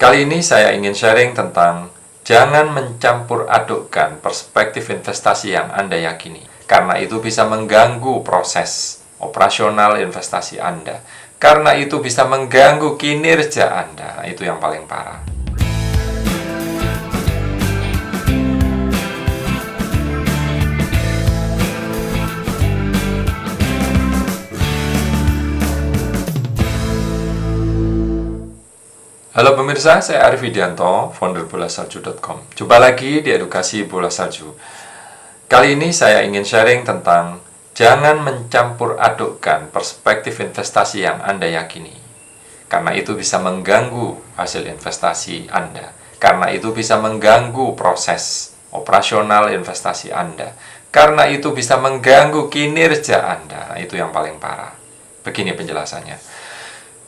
Kali ini saya ingin sharing tentang jangan mencampur adukkan perspektif investasi yang Anda yakini, karena itu bisa mengganggu proses operasional investasi Anda. Karena itu bisa mengganggu kinerja Anda. Nah, itu yang paling parah. Halo pemirsa, saya Arif Widianto, founder bolasalju.com. Jumpa lagi di edukasi bola salju. Kali ini saya ingin sharing tentang jangan mencampur adukkan perspektif investasi yang Anda yakini. Karena itu bisa mengganggu hasil investasi Anda. Karena itu bisa mengganggu proses operasional investasi Anda. Karena itu bisa mengganggu kinerja Anda. Nah, itu yang paling parah. Begini penjelasannya.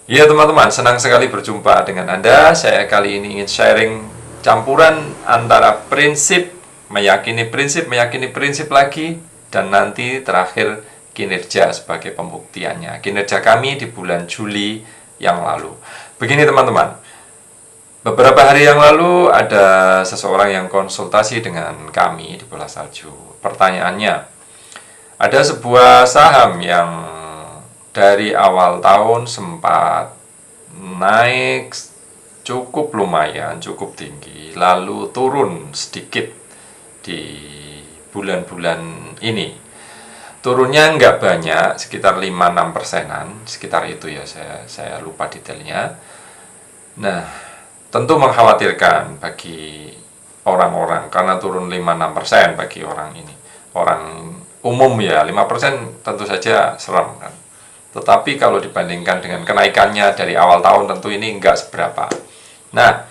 Ya teman-teman, senang sekali berjumpa dengan Anda. Saya kali ini ingin sharing campuran antara prinsip, meyakini prinsip lagi, dan nanti terakhir kinerja sebagai pembuktiannya. Kinerja kami di bulan Juli yang lalu. Begini teman-teman, beberapa hari yang lalu ada seseorang yang konsultasi dengan kami di Bola Salju. Pertanyaannya, ada sebuah saham yang dari awal tahun sempat naik cukup lumayan, cukup tinggi, lalu turun sedikit di bulan-bulan ini. Turunnya nggak banyak, sekitar 5-6%-an, sekitar itu ya, saya lupa detailnya. Nah, tentu mengkhawatirkan bagi orang-orang, karena turun 5-6% bagi orang ini. Orang umum ya, 5% tentu saja serem kan. Tetapi kalau dibandingkan dengan kenaikannya dari awal tahun, tentu ini enggak seberapa. Nah,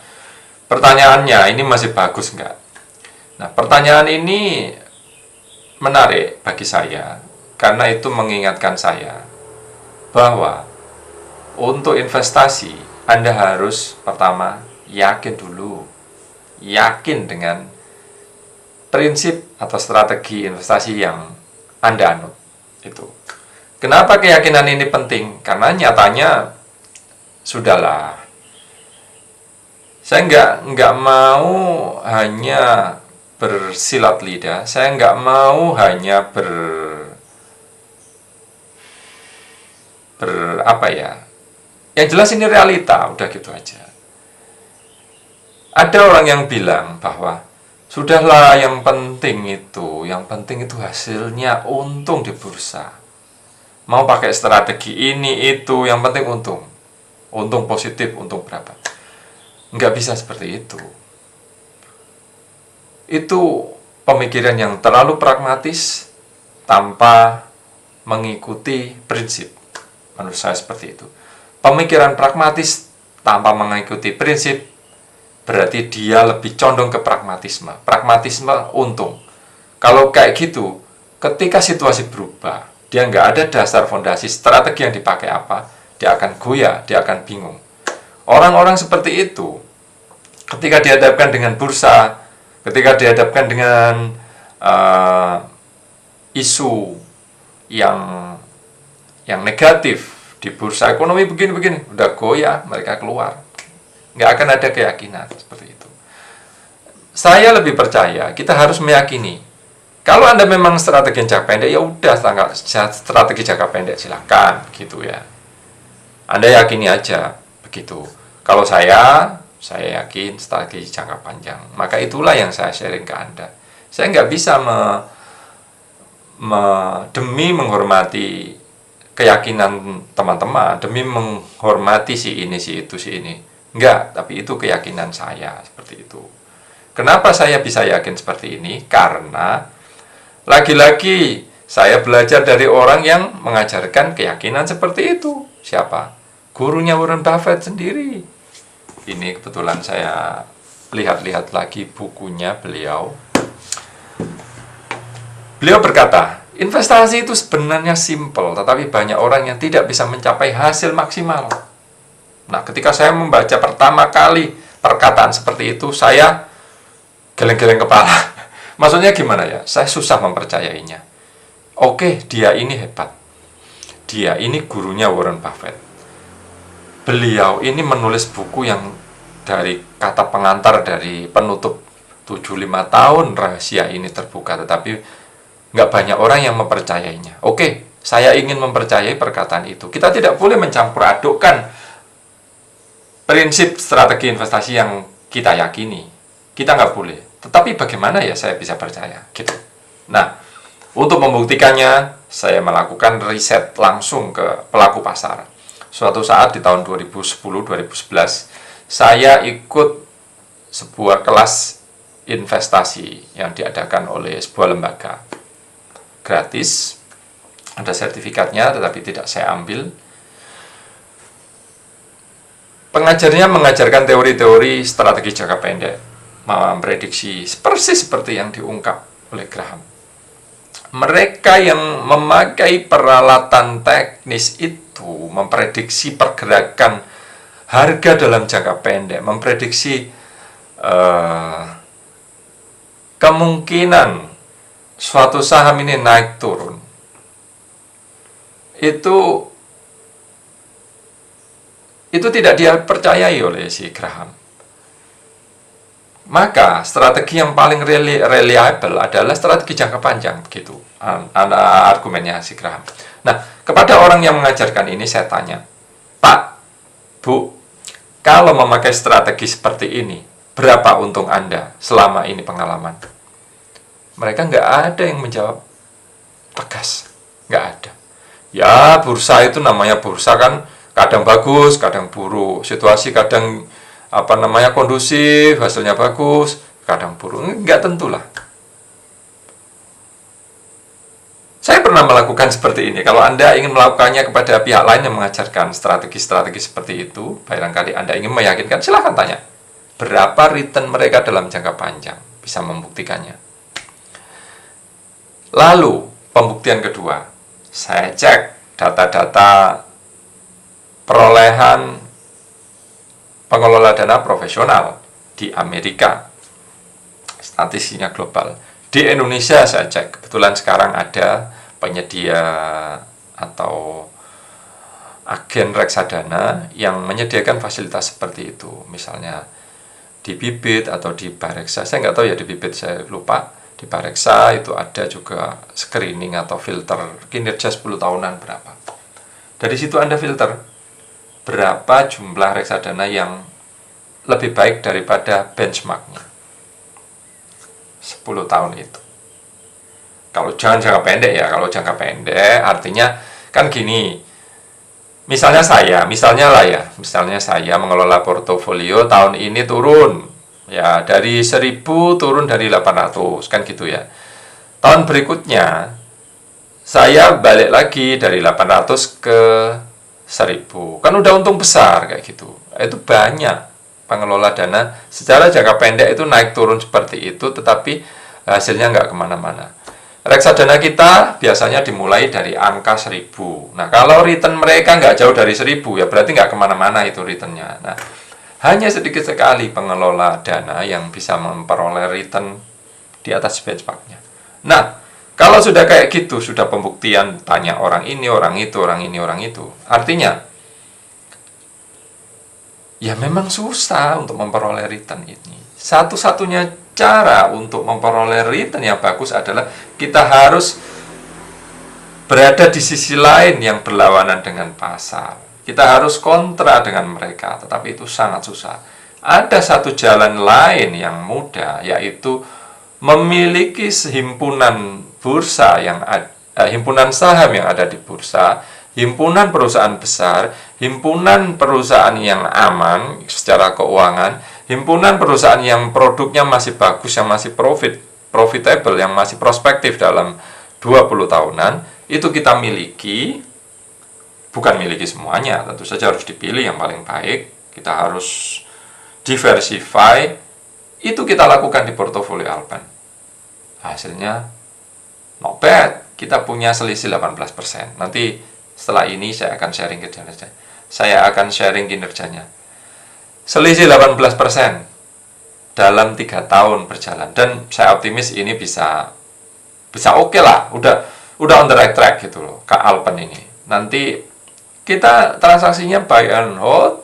pertanyaannya, ini masih bagus enggak? Nah, pertanyaan ini menarik bagi saya, karena itu mengingatkan saya bahwa untuk investasi, Anda harus pertama yakin dulu. Yakin dengan prinsip atau strategi investasi yang Anda anut. Itu. Kenapa keyakinan ini penting? Karena nyatanya sudahlah. Saya nggak mau hanya bersilat lidah. Saya nggak mau hanya apa ya? Yang jelas ini realita, udah gitu aja. Ada orang yang bilang bahwa sudahlah, yang penting itu hasilnya untung di bursa. Mau pakai strategi ini, itu, yang penting untung. Untung positif, untung berapa. Nggak bisa seperti itu. Itu pemikiran yang terlalu pragmatis tanpa mengikuti prinsip. Menurut saya seperti itu. Pemikiran pragmatis tanpa mengikuti prinsip berarti dia lebih condong ke pragmatisme. Pragmatisme untung. Kalau kayak gitu, ketika situasi berubah, dia nggak ada dasar fondasi strategi yang dipakai apa, dia akan goyah, dia akan bingung. Orang-orang seperti itu, ketika dihadapkan dengan bursa, ketika dihadapkan dengan isu yang negatif di bursa ekonomi begini-begini, udah goyah, mereka keluar. Nggak akan ada keyakinan seperti itu. Saya lebih percaya, kita harus meyakini. Kalau Anda memang strategi jangka pendek, ya udah strategi jangka pendek silakan gitu ya. Anda yakini aja begitu. Kalau saya yakin strategi jangka panjang. Maka itulah yang saya sharing ke Anda. Saya nggak bisa demi menghormati keyakinan teman-teman, demi menghormati si ini, si itu, si ini. Enggak, tapi itu keyakinan saya seperti itu. Kenapa saya bisa yakin seperti ini? Karena lagi-lagi saya belajar dari orang yang mengajarkan keyakinan seperti itu. Siapa? Gurunya Warren Buffett sendiri. Ini kebetulan saya lihat-lihat lagi bukunya beliau. Beliau berkata, investasi itu sebenarnya simple, tetapi banyak orang yang tidak bisa mencapai hasil maksimal. Nah, ketika saya membaca pertama kali perkataan seperti itu, saya geleng-geleng kepala. Maksudnya gimana ya? Saya susah mempercayainya. Oke, dia ini hebat. Dia ini gurunya Warren Buffett. Beliau ini menulis buku yang dari kata pengantar dari penutup 75 tahun rahasia ini terbuka, tetapi nggak banyak orang yang mempercayainya. Oke, saya ingin mempercayai perkataan itu. Kita tidak boleh mencampur adukkan prinsip strategi investasi yang kita yakini. Kita nggak boleh. Tetapi bagaimana ya saya bisa percaya? Gitu. Nah, untuk membuktikannya, saya melakukan riset langsung ke pelaku pasar. Suatu saat di tahun 2010-2011, saya ikut sebuah kelas investasi yang diadakan oleh sebuah lembaga. Gratis, ada sertifikatnya, tetapi tidak saya ambil. Pengajarnya mengajarkan teori-teori strategi jangka pendek, memprediksi persis seperti yang diungkap oleh Graham. Mereka yang memakai peralatan teknis itu memprediksi pergerakan harga dalam jangka pendek, memprediksi kemungkinan suatu saham ini naik turun. Itu tidak dia percayai oleh si Graham. Maka strategi yang paling reliable adalah strategi jangka panjang, begitu argumennya si Graham. Nah, kepada orang yang mengajarkan ini saya tanya, Pak, Bu, kalau memakai strategi seperti ini, berapa untung Anda selama ini pengalaman? Mereka nggak ada yang menjawab tegas, nggak ada. Ya, bursa itu namanya bursa kan, kadang bagus, kadang buruk. Situasi kadang kondusif, hasilnya bagus, kadang buruk. Enggak tentulah. Saya pernah melakukan seperti ini. Kalau Anda ingin melakukannya kepada pihak lain yang mengajarkan strategi-strategi seperti itu, barangkali Anda ingin meyakinkan, silahkan tanya. Berapa return mereka dalam jangka panjang? Bisa membuktikannya. Lalu, pembuktian kedua. Saya cek data-data perolehan pengelola dana profesional di Amerika, statistiknya global. Di Indonesia saya cek, kebetulan sekarang ada penyedia atau agen reksadana yang menyediakan fasilitas seperti itu, misalnya di Bibit atau di Bareksa. Saya nggak tahu ya di Bibit, saya lupa. Di Bareksa itu ada juga screening atau filter kinerja 10 tahunan berapa. Dari situ Anda filter berapa jumlah reksadana yang lebih baik daripada benchmarknya 10 tahun itu. Kalau jangan jangka pendek ya, kalau jangka pendek artinya kan gini, misalnya saya mengelola portofolio tahun ini turun ya dari 1000 turun dari 800 kan gitu ya. Tahun berikutnya saya balik lagi dari 800 ke 1000, kan udah untung besar kayak gitu. Itu banyak pengelola dana secara jangka pendek itu naik turun seperti itu, tetapi hasilnya nggak kemana-mana. Reksadana kita biasanya dimulai dari angka 1000. Nah, kalau return mereka nggak jauh dari 1000 ya berarti nggak kemana-mana itu returnnya. Nah, hanya sedikit sekali pengelola dana yang bisa memperoleh return di atas benchmarknya. Nah, kalau sudah kayak gitu, sudah pembuktian, tanya orang ini, orang itu, orang ini, orang itu. Artinya, ya memang susah untuk memperoleh return ini. Satu-satunya cara untuk memperoleh return yang bagus adalah kita harus berada di sisi lain yang berlawanan dengan pasar. Kita harus kontra dengan mereka, tetapi itu sangat susah. Ada satu jalan lain yang mudah, yaitu memiliki himpunan bursa himpunan saham yang ada di bursa, himpunan perusahaan besar, himpunan perusahaan yang aman secara keuangan, himpunan perusahaan yang produknya masih bagus, yang masih profitable, yang masih prospektif dalam 20 tahunan, itu kita miliki. Bukan miliki semuanya, tentu saja harus dipilih yang paling baik. Kita harus diversify. Itu kita lakukan di portofolio Alpen. Hasilnya not bad. Kita punya selisih 18%. Nanti setelah ini saya akan sharing kinerjanya. Selisih 18% dalam 3 tahun berjalan. Dan saya optimis ini bisa oke lah. Udah on the right track gitu loh, Kak Alpen ini. Nanti kita transaksinya buy and hold,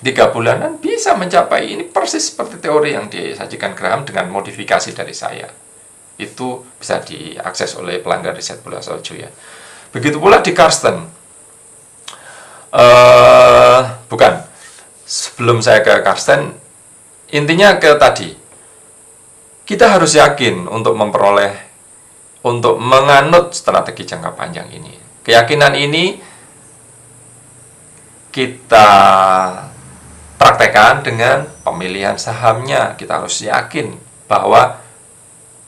3 bulanan bisa mencapai, ini persis seperti teori yang disajikan Graham dengan modifikasi dari saya. Itu bisa diakses oleh pelanggan riset bola salju ya. Begitu pula di Karsten. Bukan. Sebelum saya ke Karsten, intinya ke tadi. Kita harus yakin untuk menganut strategi jangka panjang ini. Keyakinan ini kita praktekkan dengan pemilihan sahamnya. Kita harus yakin bahwa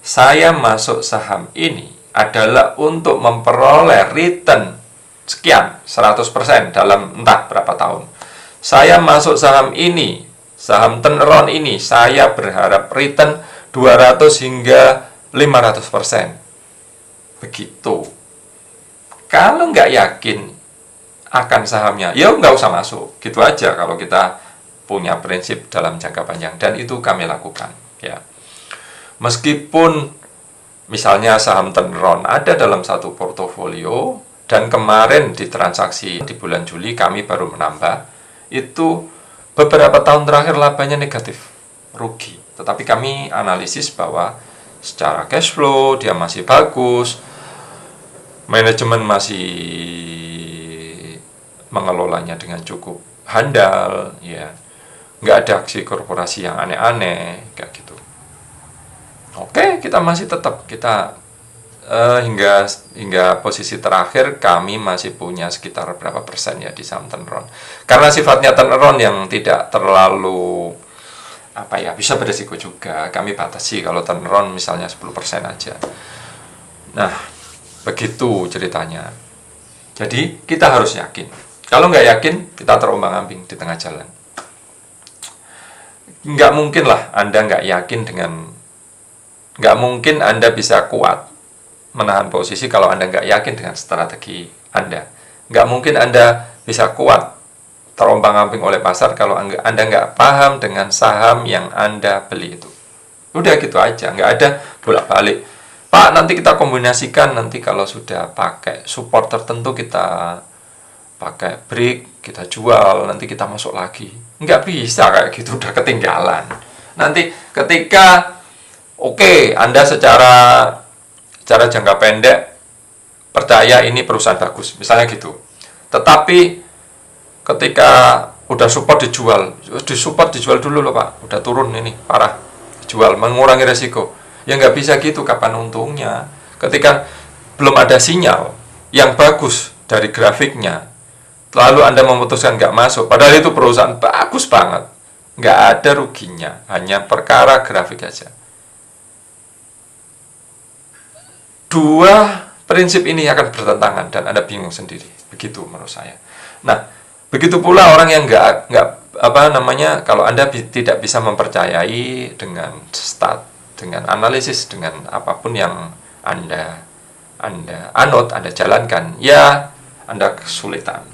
saya masuk saham ini adalah untuk memperoleh return sekian, 100% dalam entah berapa tahun. Saya masuk saham ini, saham turnaround ini, saya berharap return 200 hingga 500%. Begitu. Kalau nggak yakin akan sahamnya, ya nggak usah masuk. Gitu aja kalau kita punya prinsip dalam jangka panjang. Dan itu kami lakukan. Ya. Meskipun misalnya saham turnaround ada dalam satu portofolio, dan kemarin di transaksi di bulan Juli kami baru menambah, itu beberapa tahun terakhir labanya negatif, rugi. Tetapi kami analisis bahwa secara cash flow dia masih bagus, manajemen masih mengelolanya dengan cukup handal, ya, nggak ada aksi korporasi yang aneh-aneh kayak gitu. Oke, kita masih tetap hingga posisi terakhir kami masih punya sekitar berapa persen ya di saham turnaround. Karena sifatnya turnaround yang tidak terlalu bisa beresiko juga. Kami batasi kalau turnaround misalnya 10% aja. Nah, begitu ceritanya. Jadi kita harus yakin. Kalau nggak yakin, kita terombang-ambing di tengah jalan. Nggak mungkin lah Anda nggak yakin nggak mungkin Anda bisa kuat menahan posisi kalau Anda nggak yakin dengan strategi Anda. Nggak mungkin Anda bisa kuat terombang-ambing oleh pasar kalau Anda nggak paham dengan saham yang Anda beli itu. Udah gitu aja, nggak ada bolak-balik. Pak, nanti kita kombinasikan, nanti kalau sudah pakai support tertentu kita pakai break, kita jual, nanti kita masuk lagi. Nggak bisa kayak gitu, udah ketinggalan. Nanti ketika Anda secara jangka pendek percaya ini perusahaan bagus, misalnya gitu. Tetapi ketika udah support dijual dulu loh Pak, udah turun ini parah, jual mengurangi resiko. Ya nggak bisa gitu, kapan untungnya? Ketika belum ada sinyal yang bagus dari grafiknya, lalu Anda memutuskan nggak masuk, padahal itu perusahaan bagus banget, nggak ada ruginya, hanya perkara grafik aja. Dua prinsip ini akan bertentangan dan Anda bingung sendiri. Begitu menurut saya. Nah, begitu pula orang yang kalau Anda tidak bisa mempercayai dengan dengan analisis, dengan apapun yang Anda anut, Anda jalankan, ya Anda kesulitan.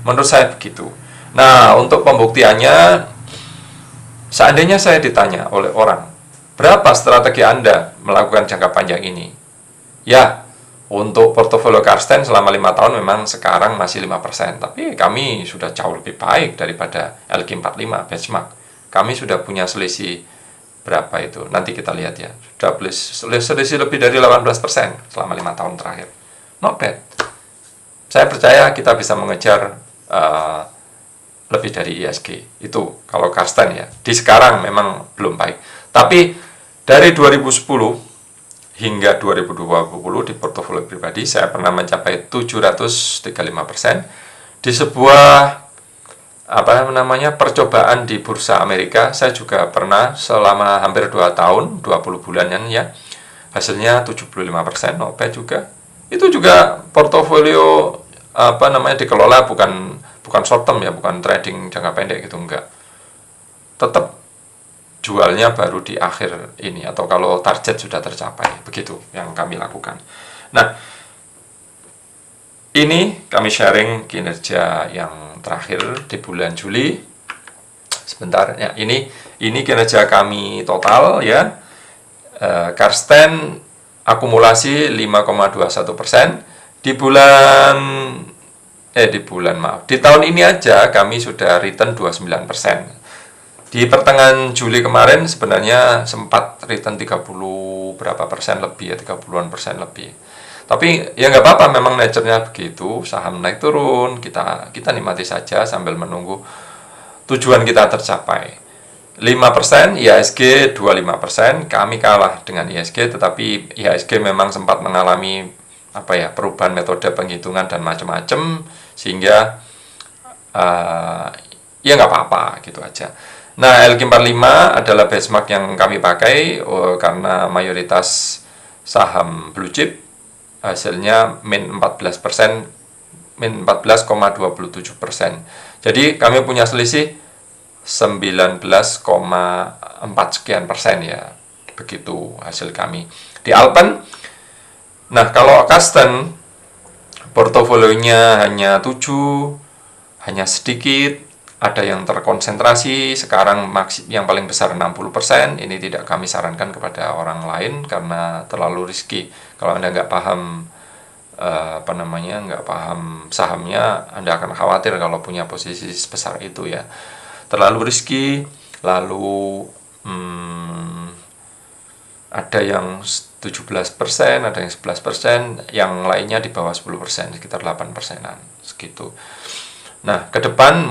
Menurut saya begitu. Nah, untuk pembuktiannya, seandainya saya ditanya oleh orang, berapa strategi Anda melakukan jangka panjang ini? Ya, untuk portofolio Karsten selama 5 tahun memang sekarang masih 5%, tapi kami sudah jauh lebih baik daripada LQ45 benchmark. Kami sudah punya selisih berapa itu? Nanti kita lihat ya. Sudah selisih lebih dari 18% selama 5 tahun terakhir. Not bad. Saya percaya kita bisa mengejar lebih dari ISG. Itu kalau Karsten ya. Di sekarang memang belum baik. Tapi dari 2010 hingga 2020 di portofolio pribadi saya pernah mencapai 735% di sebuah percobaan di bursa Amerika. Saya juga pernah selama hampir 2 tahun, 20 bulanan ya. Hasilnya 75%, not bad juga. Itu juga portofolio dikelola bukan short term ya, bukan trading jangka pendek gitu, enggak. Tetap jualnya baru di akhir ini atau kalau target sudah tercapai. Begitu yang kami lakukan. Nah, ini kami sharing kinerja yang terakhir di bulan Juli. Sebentar ya, ini kinerja kami total ya. Karsten akumulasi 5,21%. Di bulan di tahun ini aja kami sudah return 29%. Di pertengahan Juli kemarin sebenarnya sempat return 30 berapa persen lebih ya, 30-an persen lebih. Tapi ya nggak apa-apa, memang nature-nya begitu, saham naik turun, kita nikmati saja sambil menunggu tujuan kita tercapai. 5% IHSG 25%, kami kalah dengan IHSG, tetapi IHSG memang sempat mengalami perubahan metode penghitungan dan macam-macam, sehingga ya nggak apa-apa gitu aja. Nah, LQ45 adalah benchmark yang kami pakai karena mayoritas saham blue chip hasilnya min 14%, min 14,27%. Jadi kami punya selisih 19,4 sekian persen ya. Begitu hasil kami. Di Alpen, nah kalau Karsten portofolionya hanya 7, hanya sedikit, ada yang terkonsentrasi, sekarang yang paling besar 60%, ini tidak kami sarankan kepada orang lain karena terlalu risky. Kalau Anda nggak paham nggak paham sahamnya, Anda akan khawatir kalau punya posisi sebesar itu ya. Terlalu risky, lalu ada yang 17%, ada yang 11%, yang lainnya di bawah 10%, sekitar 8%-an, segitu. Nah, ke depan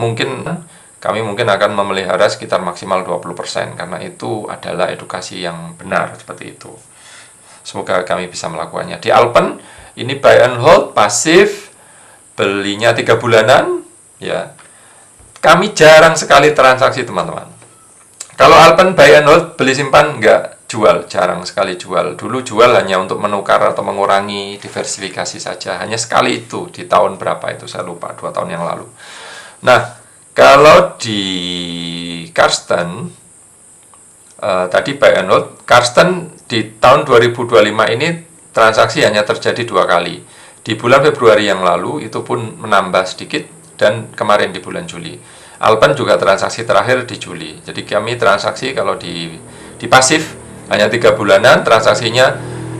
kami mungkin akan memelihara sekitar maksimal 20%, karena itu adalah edukasi yang benar seperti itu. Semoga kami bisa melakukannya. Di Alpen, ini buy and hold, pasif, belinya 3 bulanan, ya. Kami jarang sekali transaksi, teman-teman. Kalau Alpen buy and hold, beli simpan, enggak jual, jarang sekali jual. Dulu jual hanya untuk menukar atau mengurangi diversifikasi saja, hanya sekali itu di tahun berapa itu saya lupa, 2 tahun yang lalu. Nah, kalau di Karsten tadi buy and hold, Karsten di tahun 2025 ini transaksi hanya terjadi 2 kali. Di bulan Februari yang lalu itu pun menambah sedikit, dan kemarin di bulan Juli. Alpen juga transaksi terakhir di Juli. Jadi kami transaksi kalau di pasif hanya 3 bulanan, transaksinya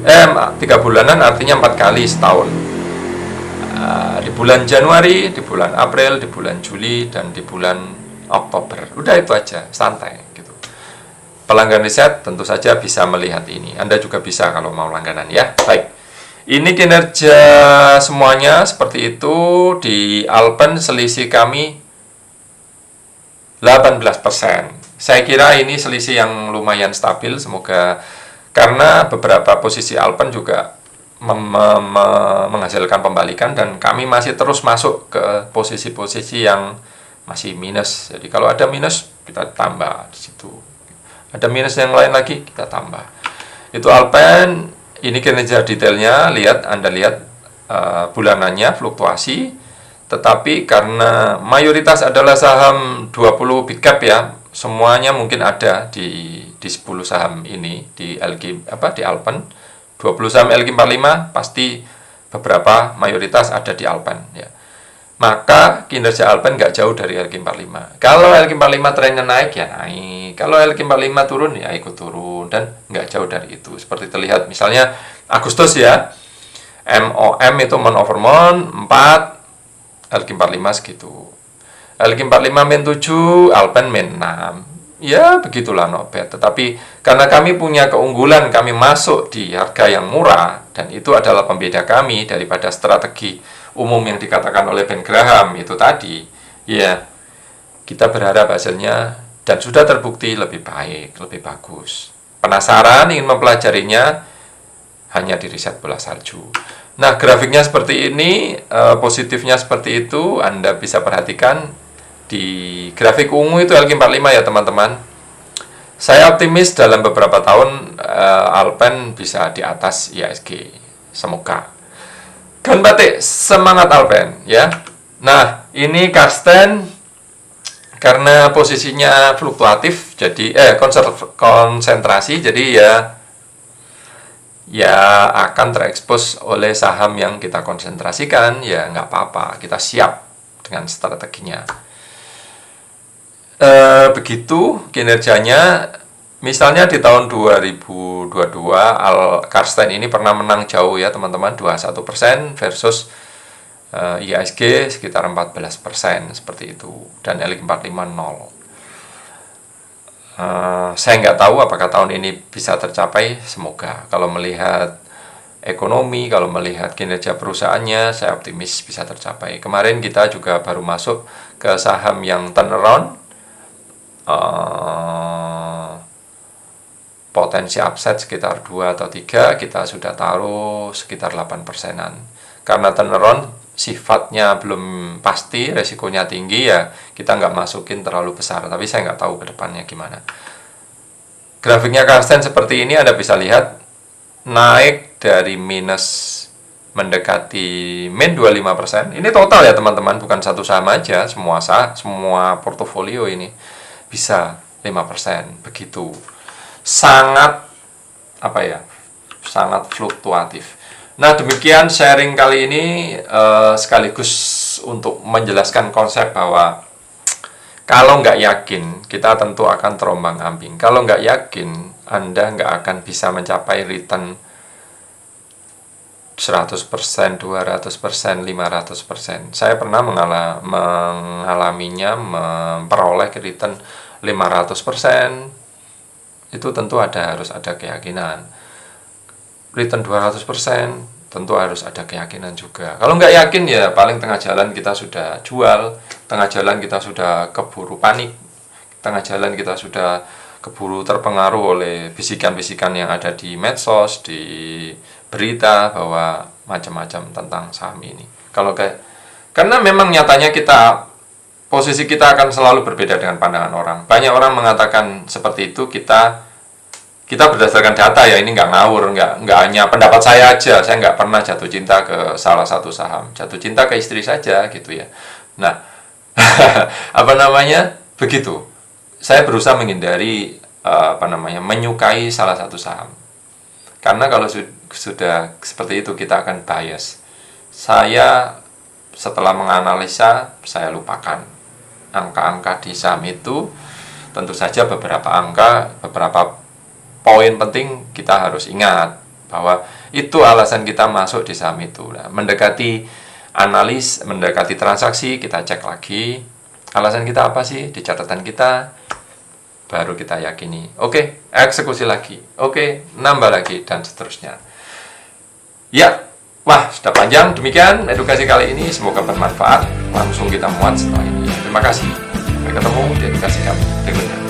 3 bulanan artinya 4 kali setahun. Di bulan Januari, di bulan April, di bulan Juli, dan di bulan Oktober. Udah itu aja, santai gitu. Pelanggan riset tentu saja bisa melihat ini. Anda juga bisa kalau mau langganan ya. Baik. Ini kinerja semuanya seperti itu. Di Alpen selisih kami 18%. Saya kira ini selisih yang lumayan stabil, semoga, karena beberapa posisi Alpen juga menghasilkan pembalikan, dan kami masih terus masuk ke posisi-posisi yang masih minus. Jadi kalau ada minus, kita tambah di situ. Ada minus yang lain lagi, kita tambah. Itu Alpen. Ini kinerja detailnya, Anda lihat bulanannya fluktuasi, tetapi karena mayoritas adalah saham 20 big cap ya, semuanya mungkin ada di 10 saham ini di Alpen. 20 saham LQ45 pasti beberapa mayoritas ada di Alpen ya. Maka kinerja Alpen nggak jauh dari LQ45. Kalau LQ45 trennya naik ya naik, kalau LQ45 turun ya ikut turun, dan nggak jauh dari itu. Seperti terlihat misalnya Agustus ya, MOM itu mon over mon 4, LQ45 segitu. LQ45 min 7, Alpen min 6. Ya, begitulah not bad. Tetapi karena kami punya keunggulan, kami masuk di harga yang murah, dan itu adalah pembeda kami daripada strategi umum yang dikatakan oleh Ben Graham itu tadi. Ya, kita berharap hasilnya, dan sudah terbukti lebih baik, lebih bagus. Penasaran ingin mempelajarinya, hanya di riset bola salju. Nah, grafiknya seperti ini, positifnya seperti itu, Anda bisa perhatikan di grafik ungu itu LQ45 ya teman-teman. Saya optimis dalam beberapa tahun Alpen bisa di atas IHSG. Semoga. Kan batik, semangat Alpen ya. Nah, ini Karsten karena posisinya fluktuatif, jadi konsentrasi, jadi ya akan terekspos oleh saham yang kita konsentrasikan, ya nggak apa-apa, kita siap dengan strateginya. Begitu kinerjanya. Misalnya di tahun 2022 Karsten ini pernah menang jauh ya teman-teman, 21% versus IHSG sekitar 14% seperti itu, dan ELIX 45 0. Saya nggak tahu apakah tahun ini bisa tercapai, semoga. Kalau melihat ekonomi, kalau melihat kinerja perusahaannya, saya optimis bisa tercapai. Kemarin kita juga baru masuk ke saham yang turnaround, potensi upside sekitar 2 atau 3, kita sudah taruh sekitar 8%-an. Karena turnaround sifatnya belum pasti, resikonya tinggi, ya kita nggak masukin terlalu besar, tapi saya nggak tahu ke depannya gimana. Grafiknya Karsten seperti ini, Anda bisa lihat naik dari minus mendekati min 25%. Ini total ya teman-teman, bukan satu saham aja, semua portofolio ini bisa 5%, begitu. Sangat sangat fluktuatif. Nah, demikian sharing kali ini, sekaligus untuk menjelaskan konsep bahwa kalau nggak yakin, kita tentu akan terombang-ambing. Kalau nggak yakin, Anda nggak akan bisa mencapai return 100%, 200%, 500%. Saya pernah mengalaminya, memperoleh return 500%. Itu tentu harus ada keyakinan. Return 200%, tentu harus ada keyakinan juga. Kalau nggak yakin, ya paling tengah jalan kita sudah jual, tengah jalan kita sudah keburu panik, tengah jalan kita sudah keburu terpengaruh oleh bisikan-bisikan yang ada di medsos, di berita, bahwa macam-macam tentang saham ini. Karena memang nyatanya posisi kita akan selalu berbeda dengan pandangan orang. Banyak orang mengatakan seperti itu, kita berdasarkan data ya, ini nggak ngawur, nggak hanya pendapat saya aja. Saya nggak pernah jatuh cinta ke salah satu saham, jatuh cinta ke istri saja gitu ya. Nah, begitu. Saya berusaha menghindari menyukai salah satu saham, karena kalau sudah seperti itu kita akan bias. Saya setelah menganalisa, saya lupakan angka-angka di saham itu. Tentu saja beberapa poin penting kita harus ingat, bahwa itu alasan kita masuk di saham itu. Nah, mendekati transaksi, kita cek lagi alasan kita apa sih di catatan kita, baru kita yakini. Oke, eksekusi lagi. Oke, nambah lagi, dan seterusnya. Ya, sudah panjang. Demikian edukasi kali ini, semoga bermanfaat. Langsung kita muat setelah ini. Terima kasih. Sampai ketemu di edukasi kami berikutnya.